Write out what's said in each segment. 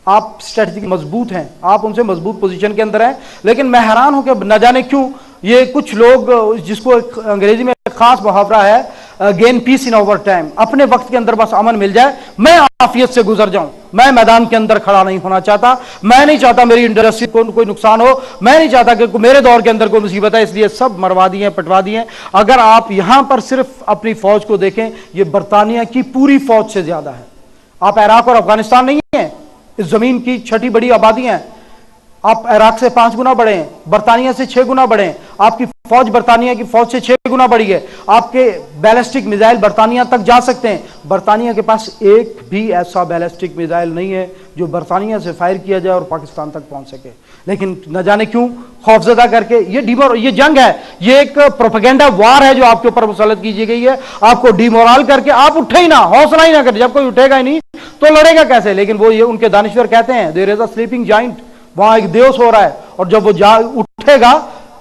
आप स्ट्रेटजी मजबूत हैं, आप उनसे मजबूत पोजीशन के अंदर हैं। लेकिन मैं हैरान हूं कि न जाने क्यों ये कुछ लोग, जिसको अंग्रेजी में एक खास मुहावरा है gain peace in over time, अपने वक्त के अंदर बस अमन मिल जाए, मैं आफियत से गुजर जाऊं, मैं मैदान के अंदर खड़ा नहीं होना चाहता, मैं नहीं चाहता मेरी इंडस्ट्री को कोई नुकसान हो, मैं नहीं चाहता कि मेरे दौर के अंदर कोई मुसीबत है, इसलिए सब मरवा दिए, पटवा दिए। अगर आप यहां पर सिर्फ अपनी फौज को देखें, ये बरतानिया की पूरी फौज से ज्यादा है। आप इराक और अफगानिस्तान नहीं है, इस जमीन की छठी बड़ी आबादी है। आप इराक से 5 गुना बढ़े हैं, बरतानिया से 6 गुना बढ़े हैं, आपकी फौज बरतानिया की फौज से 6 गुना बढ़ी है। आपके बैलिस्टिक मिसाइल बरतानिया तक जा सकते हैं। बरतानिया के पास एक भी ऐसा बैलिस्टिक मिसाइल नहीं है जो बरतानिया से फायर किया जाए और पाकिस्तान तक पहुंच सके। लेकिन न जाने क्यों खौफजदा करके ये जंग है, ये एक प्रोपेगेंडा वार है जो आपके ऊपर मुसल्लत कीजी गई है, आपको डिमोरल करके आप उठे ही ना, हौसला ही ना करें। जब कोई उठेगा ही नहीं तो लड़ेगा कैसे? लेकिन वो ये उनके दानिश्वर कहते हैं there is a sleeping giant, वहां एक देव सो रहा है और जब वो उठेगा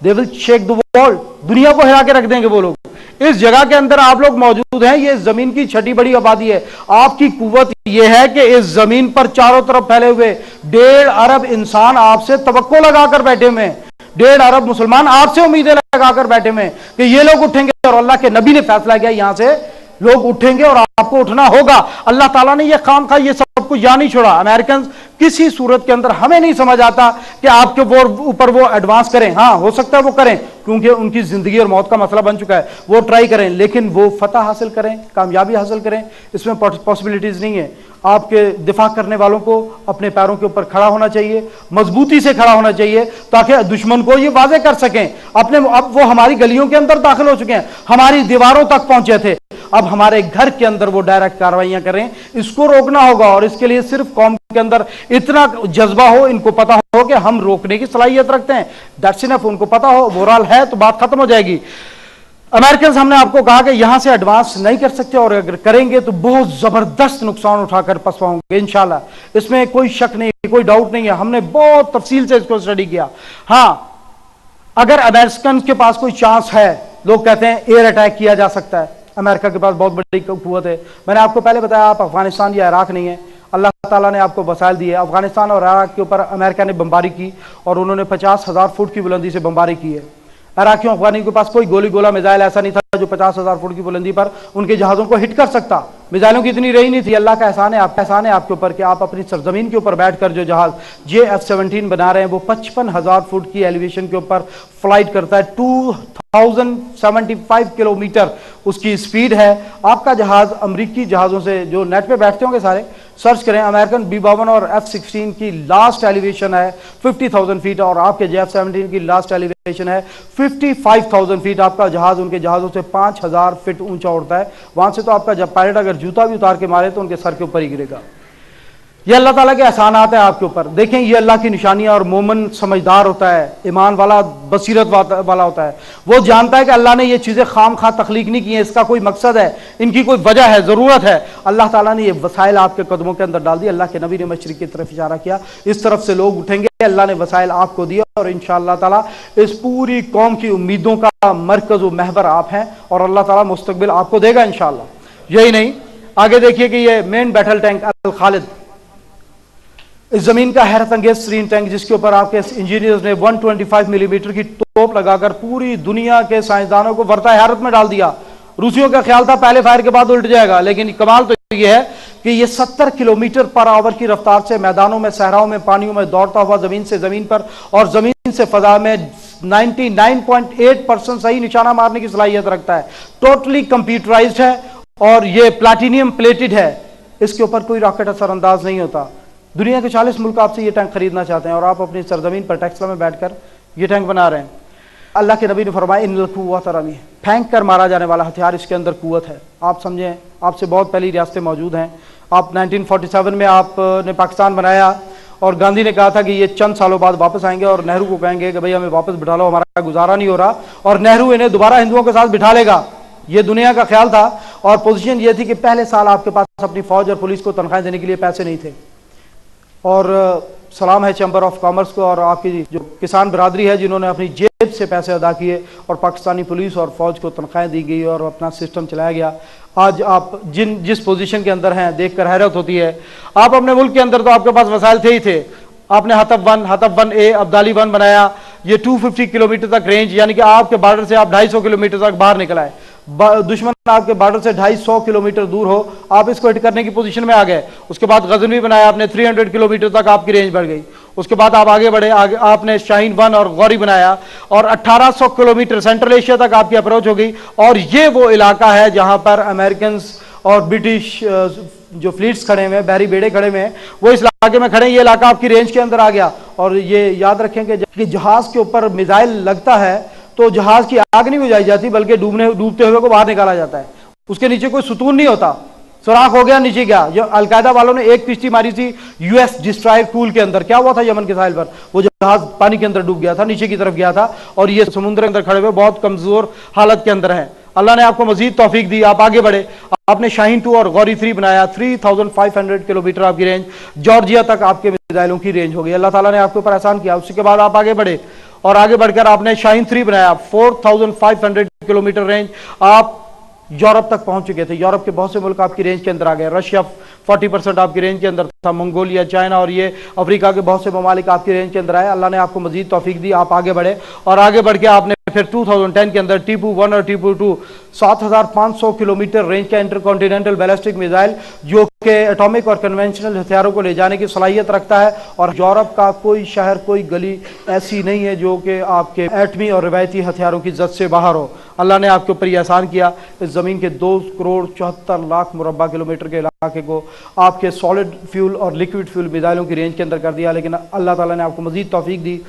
they will shake the world, दुनिया को हिला के रख देंगे वो लोग। इस जगह के अंदर आप लोग मौजूद हैं, ये जमीन की छठी बड़ी आबादी है। आपकी कुव्वत यह है कि इस जमीन पर चारों तरफ फैले हुए 1.5 अरब इंसान आपसे तवक्को लगाकर बैठे हुए हैं, 1.5 अरब मुसलमान आपसे उम्मीदें लगाकर बैठे हुए हैं कि ये लोग उठेंगे। और अल्लाह के नबी ने फैसला किया यहां से लोग उठेंगे और आपको उठना होगा। अल्लाह ताला ने यह काम खा ये सब कुछ या नहीं छोड़ा। अमेरिकन किसी सूरत के अंदर हमें नहीं समझ आता कि आपके ऊपर वो एडवांस करें। हाँ, हो सकता है वो करें क्योंकि उनकी जिंदगी और मौत का मसला बन चुका है, वो ट्राई करें, लेकिन वो फतह हासिल करें, कामयाबी हासिल करें, इसमें पॉसिबिलिटीज नहीं है। आपके दिफा करने वालों को अपने पैरों के ऊपर खड़ा होना चाहिए, मजबूती से खड़ा होना चाहिए ताकि दुश्मन को ये वाजे कर सकें अपने। अब वो हमारी गलियों के अंदर दाखिल हो चुके हैं, हमारी दीवारों तक पहुंचे थे, अब हमारे घर के अंदर वो डायरेक्ट कार्रवाइयां करें। इसको रोकना होगा और इसके लिए सिर्फ कौम के अंदर इतना जज्बा हो, इनको पता हो कि हम रोकने की सलाहियत रखते हैं, दैट्स इनफ। उनको पता हो मोरल है तो बात खत्म हो जाएगी। अमेरिकन हमने आपको कहा कि यहां से एडवांस नहीं कर सकते और अगर करेंगे तो बहुत जबरदस्त नुकसान उठाकर पछताओगे इंशाल्लाह, इसमें कोई शक नहीं, कोई डाउट नहीं है। हमने बहुत तफसील से इसको स्टडी किया। हां, अगर अमेरिकन के पास कोई चांस है, लोग कहते हैं एयर अटैक किया जा सकता है, अमेरिका के पास बहुत बड़ी कुव्वत है। मैंने आपको पहले बताया आप अफगानिस्तान या इराक नहीं है, अल्लाह ताला ने आपको वसाइल दिए। अफगानिस्तान और इराक के ऊपर अमेरिका ने बमबारी की और उन्होंने 50,000 फुट की बुलंदी से बमबारी की है। इराकियों अफगानियों के पास कोई गोली गोला मिसाइल ऐसा नहीं था जो 50,000 फुट की बुलंदी पर उनके जहाजों को हिट कर सकता। मिसाइलों की इतनी रही नहीं थी। अल्लाह का एहसान है आपके ऊपर कि आप अपनी सरजमीन के ऊपर बैठकर जो जहाज JF-17 बना रहे हैं वो 55,000 फुट की एलिवेशन के ऊपर फ्लाइट करता है। 2075 किलोमीटर उसकी स्पीड है। आपका जहाज अमरीकी जहाजों से, जो नेट पे बैठते होंगे सारे सर्च करें, अमेरिकन B-52 और F-16 की लास्ट एलिवेशन है 50,000 फीट और आपके JF-17 की लास्ट एलिवेशन है 55,000 फीट। आपका जहाज उनके जहाजों से 5,000 फीट ऊंचा उड़ता है। वहां से तो आपका जब पायलट अगर जूता भी उतार के मारे तो उनके सर के ऊपर ही गिरेगा। ये अल्लाह ताला के एहसानात है आपके ऊपर। देखें, ये अल्लाह की निशानियां। और मोमिन समझदार होता है, ईमान वाला, बसीरत वाला होता है। वो जानता है कि अल्लाह ने ये चीजें खाम खा तख्लीक नहीं की है, इसका कोई मकसद है, इनकी कोई वजह है, जरूरत है। अल्लाह ताला ने ये वसाइल आपके कदमों के अंदर डाल दी। अल्लाह के नबी ने मशरिक की तरफ इशारा किया, इस तरफ से लोग उठेंगे, अल्लाह ने वसाइल आपको दिया और इंशाअल्लाह ताला इस पूरी कौम की उम्मीदों का मरकज व महवर आप हैं और अल्लाह ताला मुस्तकबिल आपको देगा इंशाअल्लाह। यही नहीं, आगे देखिए कि ये मेन बैटल टैंक अल खालिद, इस जमीन का हैरत अंगेज तरीन टैंक, जिसके ऊपर आपके इंजीनियर्स ने 125 मिलीमीटर की तोप लगाकर पूरी दुनिया के साइंसदानों को वर्ता हैरत में डाल दिया। रूसियों का ख्याल था पहले फायर के बाद उल्ट जाएगा, लेकिन कमाल तो यह है कि यह 70 किलोमीटर पर आवर की रफ्तार से मैदानों में, सहराओं में, पानियों में दौड़ता हुआ जमीन से जमीन पर और जमीन से फजा में 99.8% सही निशाना मारने की सलाहियत रखता है। टोटली कंप्यूटराइज्ड है और यह प्लैटिनियम प्लेटेड है। इसके ऊपर कोई रॉकेट असरअंदाज नहीं होता। दुनिया के 40 मुल्क आपसे ये टैंक खरीदना चाहते हैं और आप अपनी सरजमीन पर टेक्सला में बैठकर ये टैंक बना रहे हैं। अल्लाह के नबी ने फरमाया इन्नल कुव्वत रमी, फेंक कर मारा जाने वाला हथियार, इसके अंदर कुव्वत है। आप समझें, आपसे बहुत पहली रियासतें मौजूद हैं। आप 1947 में आपने पाकिस्तान बनाया और गांधी ने कहा था कि ये चंद सालों बाद वापस आएंगे और नेहरू को कहेंगे कि भाई हमें वापस बिठा लो, हमारा गुजारा नहीं हो रहा, और नेहरू इन्हें दोबारा हिंदुओं के साथ बिठा लेगा। ये दुनिया का ख्याल था और पोजीशन ये थी कि पहले साल आपके पास अपनी फौज और पुलिस को तनख्वाहें देने के लिए पैसे नहीं थे। और सलाम है चैम्बर ऑफ कॉमर्स को और आपकी जो किसान बरादरी है जिन्होंने अपनी जेब से पैसे अदा किए और पाकिस्तानी पुलिस और फौज को तनख्वाहें दी गई और अपना सिस्टम चलाया गया। आज आप जिस पोजीशन के अंदर हैं देखकर हैरत होती है। आप अपने मुल्क के अंदर तो आपके पास वसाइल थे ही थे, आपने हतफ 1A, अब्दाली 1 बनाया, ये 250 किलोमीटर तक रेंज, यानी कि आपके बॉर्डर से आप 250 किलोमीटर तक बाहर निकल आए। दुश्मन आपके बॉर्डर से 250 किलोमीटर दूर हो, आप इसको हिट करने की पोजीशन में आ गए। उसके बाद गजनवी बनाया आपने, 300 किलोमीटर तक आपकी रेंज बढ़ गई। उसके बाद आप आगे बढ़े, आपने शाहीन 1 और गौरी बनाया और 1800 किलोमीटर सेंट्रल एशिया तक आपकी अप्रोच हो गई। और ये वो इलाका है जहां पर अमेरिकन और ब्रिटिश जो फ्लीट्स खड़े हुए हैं, बहरी बेड़े खड़े हुए हैं, वो इस इलाके में खड़े हैं। ये इलाका आपकी रेंज के अंदर आ गया। और ये याद रखें कि जहाज के ऊपर मिसाइल लगता है तो जहाज की आग नहीं बुझाई जाती, बल्कि डूबते हुए को बाहर निकाला जाता है। उसके नीचे कोई सुतून नहीं होता, सुराख हो गया नीचे गया। जो अलकायदा वालों ने एक किश्ती मारी थी यूएस डिस्ट्रॉयर कूल के अंदर, क्या हुआ था यमन के साहिल पर, वो जहाज पानी के अंदर डूब गया था, नीचे की तरफ गया था। और ये समुद्र के अंदर खड़े हुए बहुत कमजोर हालत के अंदर है। अल्लाह ने आपको मजीद तौफीक दी, आप आगे बढ़े। आपने शाहीन 2 और गौरी 3 बनाया, 3500 किलोमीटर आपकी रेंज, जॉर्जिया तक आपके मिसाइलों की रेंज हो गई। अल्लाह ताला ने आपके ऊपर एहसान किया। उसके बाद आप आगे बढ़े और आगे बढ़कर आपने शाहीन 3 बनाया, 4500 किलोमीटर रेंज, आप यूरोप तक पहुंच चुके थे। यूरोप के बहुत से मुल्क आपकी रेंज के अंदर आ गए। रशिया 40% आपकी रेंज के अंदर था, मंगोलिया, चाइना और ये अफ्रीका के बहुत से ममालिक आपकी रेंज के अंदर आए। अल्लाह ने आपको मजीद तौफीक दी, आप आगे बढ़े और आगे बढ़ के आपने फिर 2010 के अंदर टीपू 1 और टीपू 2 7500 किलोमीटर रेंज का इंटरकॉन्टिनेंटल बैलिस्टिक मिसाइल, जो कि एटॉमिक और कन्वेंशनल हथियारों को ले जाने की सलाहियत रखता है। और यूरोप का कोई शहर, कोई गली ऐसी नहीं है जो कि आपके एटमी और रिवायती हथियारों की जद से बाहर हो। अल्लाह ने आपके ऊपर यह एहसान किया, इस ज़मीन के 2,74,00,000 मुरब्बा किलोमीटर के इलाके को आपके सॉलिड फ्यूल और लिक्विड फ्यूल मिसाइलों की रेंज के अंदर कर दिया। लेकिन अल्लाह ताला ने आपको मजीद तौफीक दी।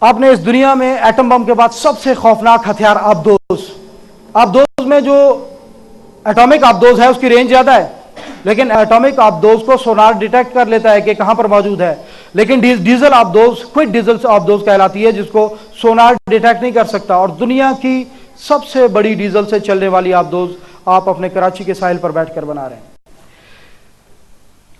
आपने इस दुनिया में एटम बम के बाद सबसे खौफनाक हथियार आबदोज में जो एटॉमिक आबदोज है उसकी रेंज ज्यादा है, लेकिन एटॉमिक आबदोज को सोनार डिटेक्ट कर लेता है कि कहां पर मौजूद है। लेकिन डीजल आबदोज क्विक डीजल आबदोज कहलाती है, जिसको सोनार डिटेक्ट नहीं कर सकता। और दुनिया की सबसे बड़ी डीजल से चलने वाली आबदोज आप अपने कराची के साहिल पर बैठकर बना रहे हैं।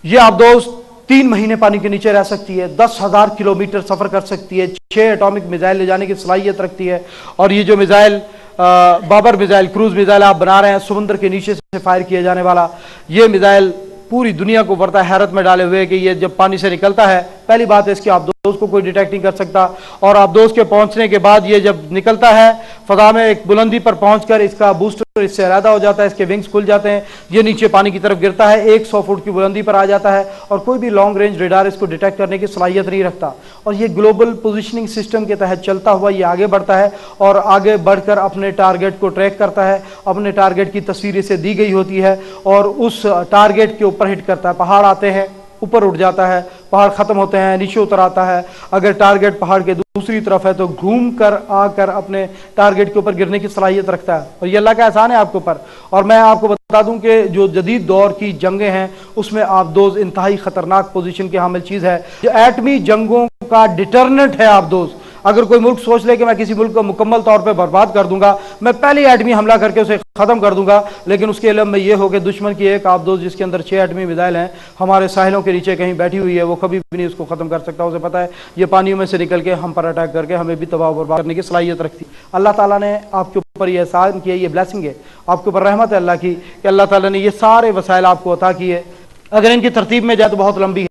यह आबदोज 3 महीने पानी के नीचे रह सकती है, 10,000 किलोमीटर सफर कर सकती है, 6 एटॉमिक मिसाइल ले जाने की सलाहियत रखती है। और ये जो missile Babur missile, cruise missile आप बना रहे हैं, समुद्र के नीचे से फायर किया जाने वाला, ये मिसाइल पूरी दुनिया को बरता हैरत में डाले हुए कि ये जब पानी से निकलता है, पहली बात है इसकी आबदोज को कोई डिटेक्ट नहीं कर सकता। और आबदोज के पहुंचने के बाद ये जब निकलता है फजा में, एक बुलंदी पर पहुंचकर इसका बूस्टर इससे अलहदा हो जाता है, इसके विंग्स खुल जाते हैं, ये नीचे पानी की तरफ गिरता है, 100 फुट की बुलंदी पर आ जाता है और कोई भी लॉन्ग रेंज रेडार इसको डिटेक्ट करने की सलाहियत नहीं रखता। और ये ग्लोबल पोजिशनिंग सिस्टम के तहत चलता हुआ ये आगे बढ़ता है और आगे बढ़कर अपने टारगेट को ट्रैक करता है। अपने टारगेट की तस्वीर इसे दी गई होती है और उस टारगेट के ऊपर हिट करता है। पहाड़ आते हैं, ऊपर उठ जाता है, पहाड़ खत्म होते हैं, नीचे उतर आता है। अगर टारगेट पहाड़ के दूसरी तरफ है तो घूम कर आकर अपने टारगेट के ऊपर गिरने की सलाहियत रखता है। और ये अल्लाह का एहसान है आपके ऊपर। और मैं आपको बता दूं कि जो जदीद दौर की जंगें हैं उसमें आबदोज इंतहाई खतरनाक पोजीशन की हामिल चीज है। जो एटमी जंगों का डिटर्नेंट है आबदोज। अगर कोई मुल्क सोच ले कि मैं किसी मुल्क को मुकम्मल तौर पर बर्बाद कर दूंगा, मैं पहले एटमी हमला करके उसे खत्म कर दूंगा, लेकिन उसके इल्म में यह हो कि दुश्मन की एक आबदोज जिसके अंदर 6 एटमी मिसाइल हैं हमारे साहिलों के नीचे कहीं बैठी हुई है, वो कभी भी नहीं उसको खत्म कर सकता। उसे पता है ये पानियों में से निकल के हम पर अटैक करके हमें भी तबाह बर्बाद करने की सलाहियत रखती। अल्लाह ताला ने आपके ऊपर यह एहसान किया, ये ब्लेसिंग है आपके ऊपर, रहमत है अल्लाह की कि अल्लाह ताला ने ये सारे वसाइल आपको अता किए। अगर इनकी तरतीब में जाए तो बहुत लंबी है,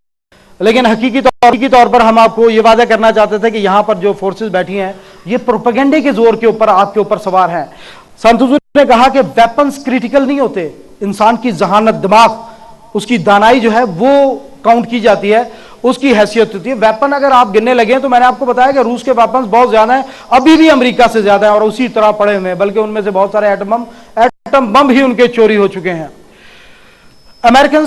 लेकिन हकीकी तौर पर हम आपको ये वादा करना चाहते थे कि यहां पर जो फोर्सेस बैठी हैं ये प्रोपेगेंडे के जोर के ऊपर आपके ऊपर सवार हैं। संत हुजूर ने कहा कि वेपन्स क्रिटिकल नहीं होते, इंसान की जहानत, दिमाग, उसकी दानाई जो है वो काउंट की जाती है, उसकी हैसियत होती है। वेपन अगर आप गिनने लगे तो मैंने आपको बताया कि रूस के वेपन्स बहुत ज्यादा हैं, अभी भी अमेरिका से ज्यादा है और उसी तरह पड़े हुए हैं, बल्कि उनमें से बहुत सारे एटम बम ही उनके चोरी हो चुके हैं। अमेरिकन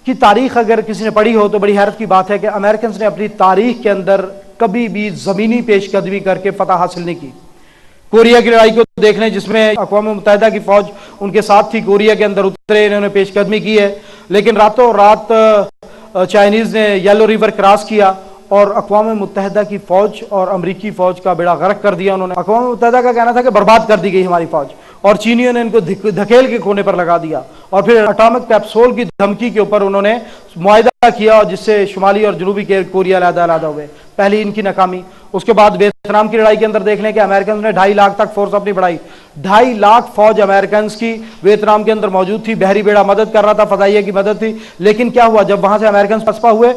की तारीख अगर किसी ने पढ़ी हो तो बड़ी हैरत की बात है कि अमेरिकन ने अपनी तारीख के अंदर कभी भी जमीनी पेशकदमी करके फतह हासिल नहीं की। कोरिया की लड़ाई को देख लें जिसमें अक़वाम मुत्तहिदा की फौज उनके साथ थी, कोरिया के अंदर उतरे, इन्होंने पेशकदमी की है, लेकिन रातों रात चाइनीज ने येलो रिवर क्रॉस किया और अक़वाम मुत्तहिदा की फौज और अमरीकी फौज का बेड़ा गर्क कर दिया उन्होंने। अक़वाम मुत्तहिदा का कहना था कि बर्बाद कर दी गई हमारी फौज, और चीनियों ने इनको धकेल के कोने पर लगा दिया और फिर एटॉमिक कैप्सूल की धमकी के ऊपर उन्होंने मुआहिदा किया और जिससे शुमाली और जनूबी कोरिया अलग-अलग हुए। पहली इनकी नाकामी। उसके बाद वियतनाम की लड़ाई के अंदर देख लें कि अमेरिकन ने 2.5 लाख तक फोर्स अपनी बढ़ाई। 2.5 लाख फौज अमेरिकन की वियतनाम के अंदर मौजूद थी। बहरी बेड़ा मदद कर रहा था, फदाइया की मदद थी, लेकिन क्या हुआ जब वहां से अमेरिकन पसपा हुए